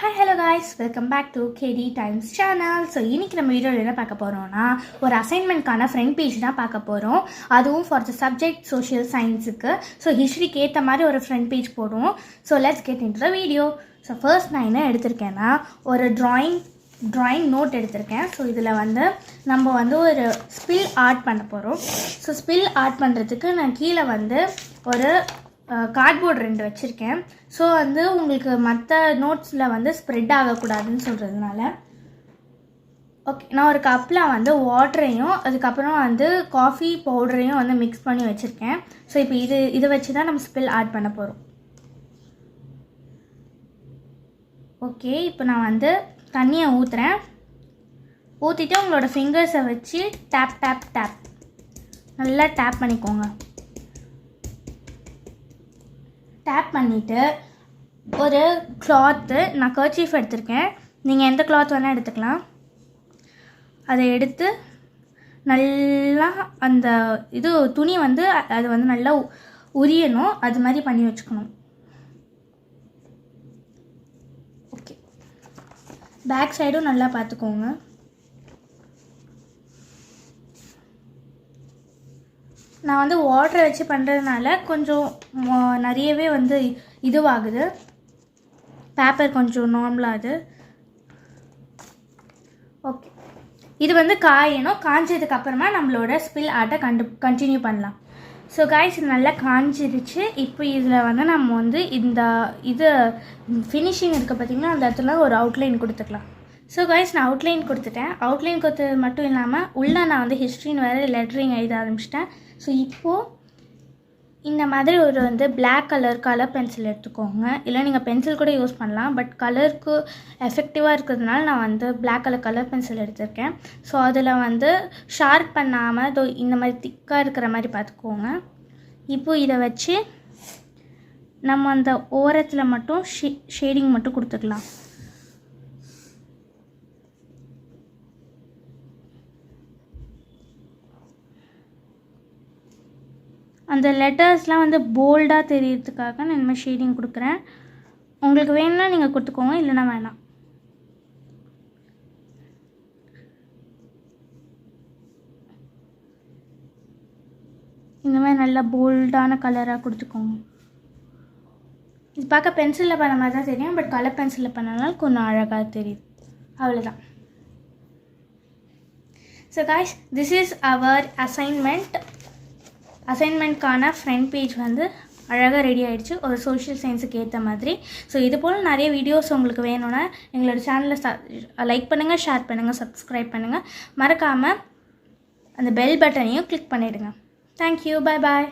Hi, hello guys, welcome back to KD Times channel. So இன்னைக்கு நம்ம வீடியோவில் என்ன பார்க்க போகிறோம்னா ஒரு அசைன்மெண்ட்கான ஃப்ரண்ட் பேஜ் தான் பார்க்க போகிறோம். அதுவும் ஃபார் த சப்ஜெக்ட் சோஷியல் சயின்ஸுக்கு. ஸோ ஹிஸ்ட்ரிக்கு ஏற்ற மாதிரி ஒரு ஃப்ரண்ட் பேஜ் போடுவோம். So let's get into the video. So first நான் என்ன எடுத்திருக்கேன்னா ஒரு ட்ராயிங் நோட் எடுத்திருக்கேன். ஸோ இதில் நம்ம ஒரு ஸ்பில் ஆர்ட் பண்ண போகிறோம். ஸோ ஸ்பில் ஆர்ட் பண்ணுறதுக்கு நான் கீழே ஒரு கார்ட்போர்டு 2 வச்சுருக்கேன். ஸோ உங்களுக்கு மற்ற நோட்ஸில் ஸ்ப்ரெட் ஆகக்கூடாதுன்னு சொல்கிறதுனால ஓகே, நான் ஒரு கப்பில் வாட்டரையும் அதுக்கப்புறம் காஃபி பவுடரையும் மிக்ஸ் பண்ணி வச்சுருக்கேன். ஸோ இப்போ இதை வச்சு தான் நம்ம ஸ்பில் ஆட் பண்ண போகிறோம். ஓகே, இப்போ நான் தண்ணியை ஊற்றுறேன். ஊற்றிட்டு உங்களோட ஃபிங்கர்ஸை வச்சு டேப் டேப் டேப் நல்லா டேப் பண்ணிக்கோங்க. டேப் பண்ணிவிட்டு ஒரு கிளாத்து, நான் கர்ச்சீஃப் எடுத்திருக்கேன், நீங்கள் எந்த கிளாத் வேணால் எடுத்துக்கலாம். அதை எடுத்து நல்லா அந்த துணி அது நல்லா உரியணும், அது மாதிரி பண்ணி வச்சுக்கணும். ஓகே, பேக் சைடும் நல்லா பார்த்துக்கோங்க. நான் வாட்டரை வச்சு பண்ணுறதுனால கொஞ்சம் நிறையவே இதுவாகுது, பேப்பர் கொஞ்சம் நார்மலாகுது. ஓகே, இது காயணும். காஞ்சதுக்கப்புறமா நம்மளோட ஸ்பில் ஆர்ட்டை கண்டினியூ பண்ணலாம். ஸோ காய்ஸ், இது நல்லா காஞ்சிருச்சு. இப்போ இதில் நம்ம இந்த ஃபினிஷிங் இருக்குது பார்த்திங்கன்னா, அந்த இடத்துல ஒரு அவுட்லைன் கொடுத்துக்கலாம். ஸோ காய்ஸ், நான் அவுட்லைன் கொடுத்துட்டேன். அவுட்லைன் கொடுத்தது மட்டும் இல்லாமல் உள்ளே நான் ஹிஸ்ட்ரின்னு வேறு லெட்டரிங் எழுத ஆரம்பிச்சிட்டேன். ஸோ இப்போது இந்த மாதிரி ஒரு பிளாக் கலர் பென்சில் எடுத்துக்கோங்க. இல்லை நீங்கள் பென்சில் கூட யூஸ் பண்ணலாம், பட் கலருக்கு எஃபெக்டிவாக இருக்கிறதுனால நான் பிளாக் கலர் பென்சில் எடுத்திருக்கேன். ஸோ அதில் ஷார்ப் பண்ணாமல் இந்த மாதிரி திக்காக இருக்கிற மாதிரி பார்த்துக்கோங்க. இப்போது இதை வச்சு நம்ம அந்த ஓரத்தில் மட்டும் ஷேடிங் மட்டும் கொடுத்துக்கலாம். அந்த லெட்டர்ஸ்லாம் போல்டாக தெரியறதுக்காக நான் இந்த மாதிரி ஷேடிங் கொடுக்குறேன். உங்களுக்கு வேணும்னா நீங்கள் கொடுத்துக்கோங்க, இல்லைனா வேணாம். இந்த மாதிரி நல்லா போல்டான கலராக கொடுத்துக்கோங்க. இது பார்க்க பென்சிலில் பண்ண மாதிரி தான் தெரியும், பட் கலர் பென்சிலில் பண்ணனால கொஞ்சம் அழகாக தெரியுது. அவ்வளோதான். So guys, this is our அசைன்மெண்ட்கான ஃப்ரண்ட் பேஜ் அழகாக ரெடி ஆகிடுச்சு, ஒரு சோஷியல் சயின்ஸுக்கு ஏற்ற மாதிரி. ஸோ இது போல் நிறைய வீடியோஸ் உங்களுக்கு வேணும்னா எங்களோட சேனலை லைக் பண்ணுங்கள், ஷேர் பண்ணுங்கள், சப்ஸ்கிரைப் பண்ணுங்கள். மறக்காமல் அந்த பெல் பட்டனையும் கிளிக் பண்ணிவிடுங்க. தேங்க்யூ, பாய் பாய்.